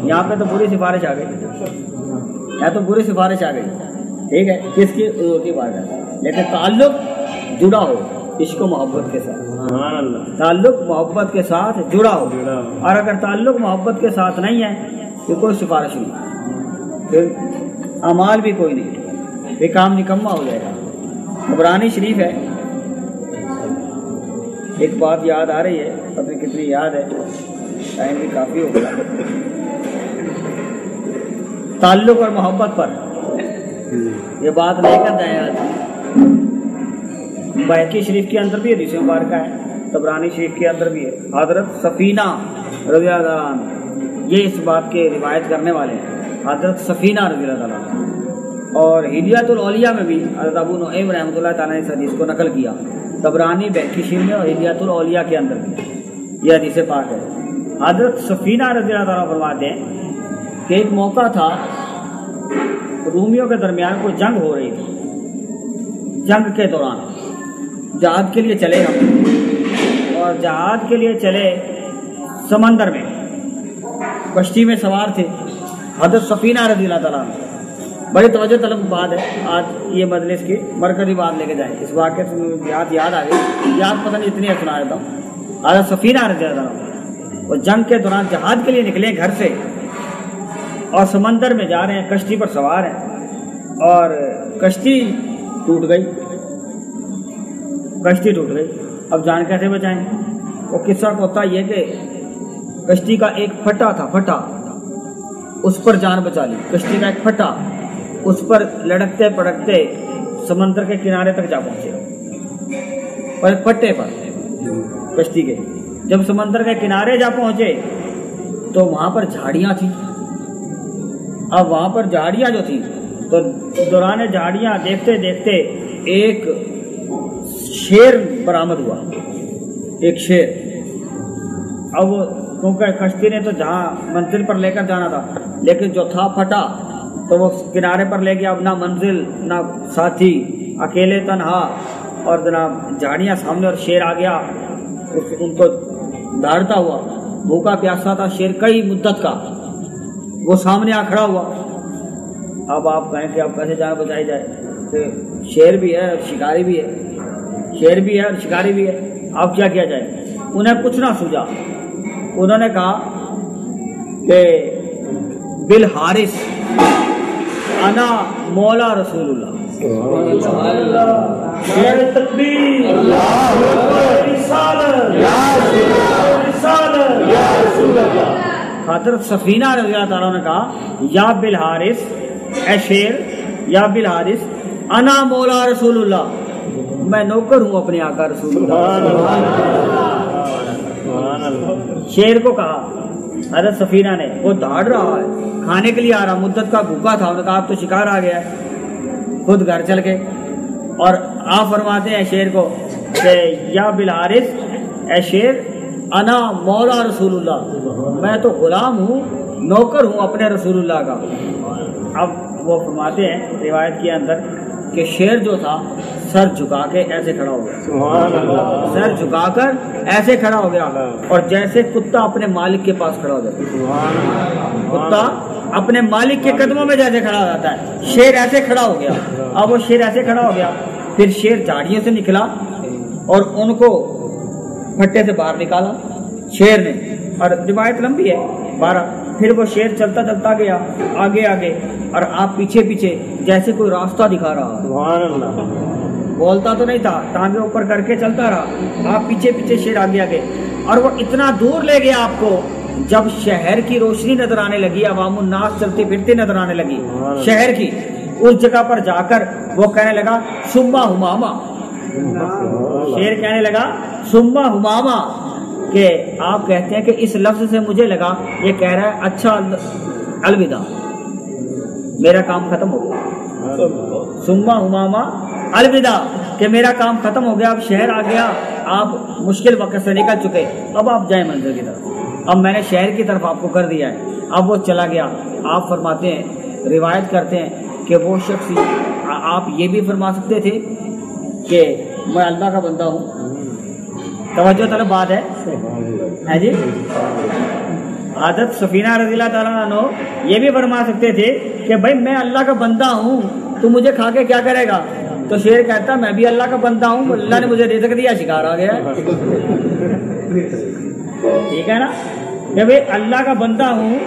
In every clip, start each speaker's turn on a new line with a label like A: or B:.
A: یہاں پہ تو پوری سفارش آ گئی، یہاں تو پوری سفارش آ گئی، ٹھیک ہے، کس کی؟ حضور کی بات ہے، لیکن تعلق جڑا ہو عشق و محبت کے ساتھ، تعلق محبت کے ساتھ جڑا ہو، اور اگر تعلق محبت کے ساتھ نہیں ہے تو کوئی سفارش نہیں، پھر اعمال بھی کوئی نہیں، یہ کام نکما ہو جائے گا۔ طبرانی شریف ہے، ایک بات یاد آ رہی ہے، پتہ نہیں کتنی یاد ہے، ٹائم بھی کافی ہو گیا، تعلق اور محبت پر یہ بات لے کر جائیں آج۔ بہقی شریف کے اندر بھی حدیث مبارکہ ہے، طبرانی شریف کے اندر بھی ہے، حضرت سفینہ رضی اللہ عنہ یہ اس بات کے روایت کرنے والے ہیں، حضرت سفینہ رضی اللہ عنہ، اور ہلیۃ الاولیاء میں بھی حضرت ابو نعیم رحمۃ اللہ تعالیٰ نے اس حدیث کو نقل کیا، طبرانی بہقی شریف میں اور ہلیۃ الاولیاء کے اندر بھی یہ حدیث پاک ہے۔ حضرت سفینہ رضی اللہ عنہ فرماتے ہیں کہ ایک موقع تھا، رومیوں کے درمیان کوئی جنگ ہو رہی تھی، جنگ کے دوران جہاد کے لیے چلے ہم، اور جہاد کے لیے چلے سمندر میں، کشتی میں سوار تھے حضرت سفینہ رضی اللہ تعالیٰ عنہ۔ بڑی توجہ طلب بات ہے، آج یہ مجلس کی مرکزی بات لے کے جائیں، اس واقعے سے مجھے یاد آ گئی، یاد پتہ نہیں اتنی سنا دیتا ہوں۔ حضرت سفینہ رضی اللہ عنہ وہ جنگ کے دوران جہاد کے لیے نکلے گھر سے، اور سمندر میں جا رہے ہیں، کشتی پر سوار ہیں، اور کشتی ٹوٹ گئی، کشتی ٹوٹ گئی۔ اب جان کیسے بچائیں؟ وہ قصہ ہوتا یہ کہ کشتی کا ایک پھٹا تھا، پھٹا اس پر جان بچا لی، کشتی کا ایک پھٹا اس پر لڑکتے پڑکتے سمندر کے کنارے تک جا پہنچے، اور ایک پھٹے پر کشتی کے جب سمندر کے کنارے جا پہنچے تو وہاں پر جھاڑیاں تھیں۔ اب وہاں پر جھاڑیاں جو تھیں تو دوران جھاڑیاں دیکھتے دیکھتے ایک شیر برآمد ہوا، ایک شیر۔ اب کیونکہ کشتی نے تو جہاں منزل پر لے کر جانا تھا، لیکن جو تھا پھٹا تو وہ کنارے پر لے گیا، اب نہ منزل نہ ساتھی، اکیلے تنہا، اور جناب جھاڑیاں سامنے اور شیر آ گیا ان کو دھاڑتا ہوا، بھوکا پیاسا تھا شیر کئی مدت کا، وہ سامنے آ کھڑا ہوا۔ اب آپ کہیں کہ اب کیسے جان بچائی جائے، کہ شیر بھی ہے شکاری بھی ہے، شیر بھی ہے اور شکاری بھی ہے، اب کیا کیا جائے؟ انہیں کچھ نہ سوجا، انہوں نے کہا کہ بالحارث انا مولا رسول اللہ، حضرت سفینہ رضی اللہ تعالیٰ نے کہا یا بالحارث، اے شیر، یا بالحارث انا مولا رسول اللہ، میں نوکر ہوں اپنے آقا رسول اللہ۔ شیر کو کہا حضرت سفینہ نے، وہ دھاڑ رہا ہے، کھانے کے لیے آ رہا، مدت کا بھوکا تھا، انہوں نے کہا اب تو شکار آ گیا ہے، خود گھر چل کے، اور آپ فرماتے ہیں شیر کو کہ یا بالحارث، اے شیر انا مولا رسول اللہ، میں تو غلام ہوں، نوکر ہوں اپنے رسول اللہ کا۔ اب وہ فرماتے ہیں روایت کے اندر کہ شیر جو تھا سر جھکا کے ایسے کھڑا ہو گیا، سر جھکا کر ایسے کھڑا ہو گیا، اور جیسے کتا اپنے مالک کے پاس کھڑا ہو جاتا ہے، کتا اپنے مالک کے قدموں میں جیسے کھڑا ہو جاتا ہے، شیر ایسے کھڑا ہو گیا۔ اب وہ شیر ایسے کھڑا ہو گیا، پھر شیر جھاڑیوں سے نکلا اور ان کو پھٹے سے باہر نکالا شیر نے، اور روایت لمبی ہے 12۔ پھر وہ شیر چلتا چلتا گیا آگے آگے، اور آپ پیچھے پیچھے، جیسے کوئی راستہ دکھا رہا، سبحان اللہ، بولتا تو نہیں تھا، ٹانگیں اوپر کر کے چلتا رہا، آپ پیچھے پیچھے شیر آگے آگے، اور وہ اتنا دور لے گیا آپ کو، جب شہر کی روشنی نظر آنے لگی، عوام الناس چلتی پھرتی نظر آنے لگی شہر کی، اس جگہ پر جا کر وہ کہنے لگا سما ہماما، شیر کہنے لگا سما ہماما، کہ آپ کہتے ہیں کہ اس لفظ سے مجھے لگا یہ کہہ رہا ہے اچھا الوداع، میرا کام ختم ہو گیا، سما ہماما الوداع، کہ میرا کام ختم ہو گیا، اب شہر آ گیا، آپ مشکل وقت سے نکل چکے، اب آپ جائیں منزل کی طرف، اب میں نے شہر کی طرف آپ کو کر دیا ہے۔ اب وہ چلا گیا۔ آپ فرماتے ہیں، روایت کرتے ہیں کہ وہ شخص، آپ یہ بھی فرما سکتے تھے کہ میں اللہ کا بندہ ہوں، توجہ طلب بات ہے جی، حضرت سفینہ رضی اللہ تعالیٰ عنہ یہ بھی فرما سکتے تھے کہ بھائی میں اللہ کا بندہ ہوں، تو مجھے کھا کے کیا کرے گا؟ تو شیر کہتا میں بھی اللہ کا بندہ ہوں، اللہ نے مجھے رزق دیا، شکار آ گیا۔ ٹھیک ہے نا، کہ بھائی اللہ کا بندہ ہوں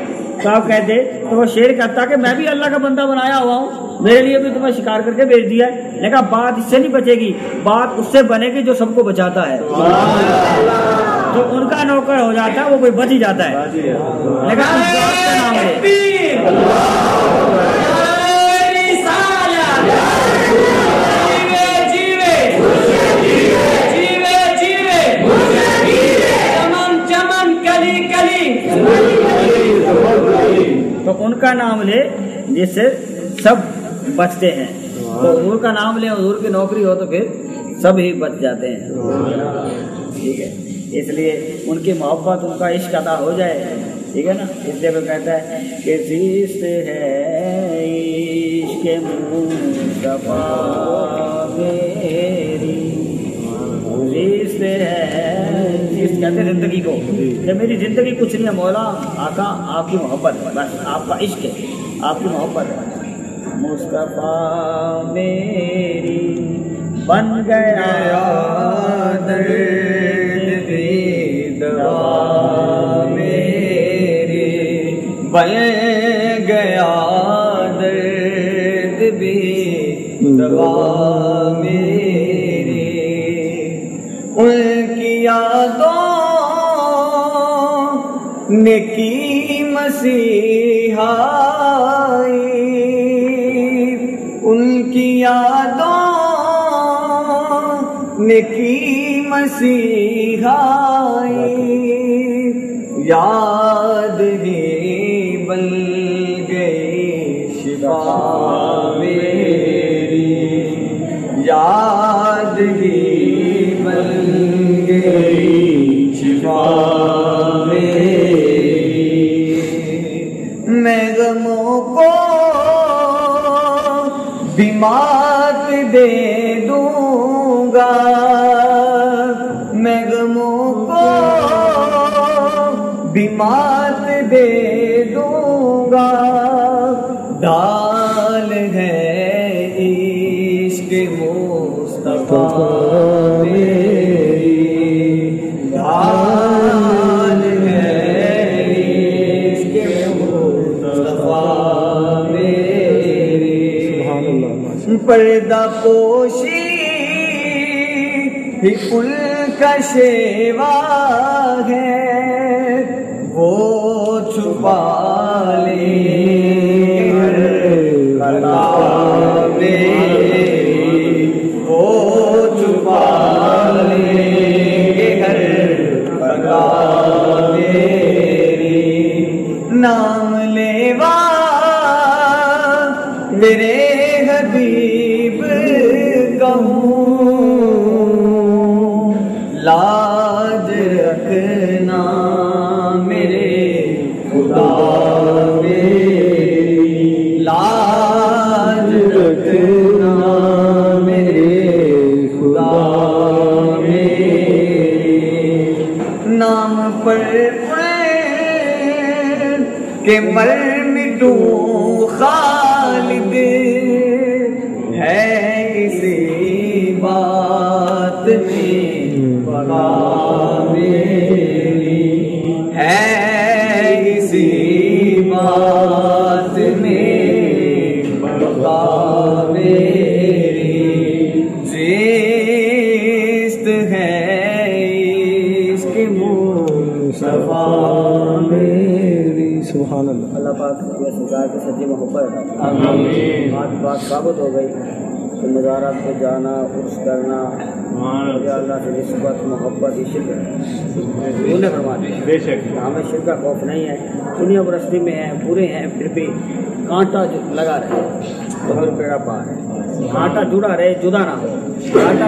A: تو آپ کہتے، تو وہ شیر کہتا کہ میں بھی اللہ کا بندہ بنایا ہوا ہوں، میرے لیے بھی تمہیں شکار کر کے بھیج دیا ہے۔ نے کہا بات اس سے نہیں بچے گی، بات اس سے بنے گی جو سب کو بچاتا ہے، جو ان کا نوکر ہو جاتا ہے وہ کوئی بچ ہی جاتا ہے۔ نے کہا اس ذات کا نام ہے، تو ان کا نام لے جس سے سب بچتے ہیں۔ تو حضور کا نام لے، حضور کی نوکری ہو تو پھر سب ہی بچ جاتے ہیں۔ ٹھیک ہے، اس لیے ان کی محبت، ان کا عشق عطا ہو جائے، ٹھیک ہے نا۔ اس لیے وہ کہتا ہے کہ زیست ہے عشق مصطفیٰ میری، زیست ہے، زیست کہتے ہیں زندگی کو، کہ میری زندگی کچھ نہیں ہے مولا، آقا آپ کی محبت ہے، بس آپ کا عشق ہے، آپ کی محبت ہے۔ مصطفیٰ میری بن گیا درد بھی دوا میری، بن گیا درد بھی دوا میری، ان کی یادوں نے کی مسیحائی، ان کی یادوں نے کی مسیحائی، یاد ہی بن گئی شفا میری، یاد ہی بن گئی شفا میری، میں غموں کو بیمات دے دوں گا، میں غموں کو بیمات دے دوں گا، ڈال ہے عشق مصطفیٰ میری، ڈال ہے عشق مصطفیٰ میری، پردہ پوشی ہی ان کا شیوا ہے، وہ چھپا لے خطا میری، وہ چھپا لے ہر خطا میری، نام لیوا میرے حبیب کہوں، لاج رکھنا میرے خدا میری، لاج رکھنا میرے خدا میری، نام پر کہ مر مٹوں خالد ہے اسی بات میں بقا میری، ہے اسی بات میں بقا میری، زیست ہے عشق مصطفیٰ میری۔ سبحان اللہ۔ اللہ پاک یہ سزا کی سچی محبت آمین۔ آج بات ثابت ہو گئی کہ مزارات کو جانا، عرس کرنا، یا اللہ سے نسبت، محبت، یہ شرک ہے۔ انہوں نے فرما دیا بے شک ہمیں شرک کا خوف نہیں ہے، دنیا پرستی میں ہیں، پورے ہیں، پھر بھی کانٹا لگا رہے تو پھر پیڑا پار ہے، کانٹا جڑا رہے، جدا نہ ہو، کانٹا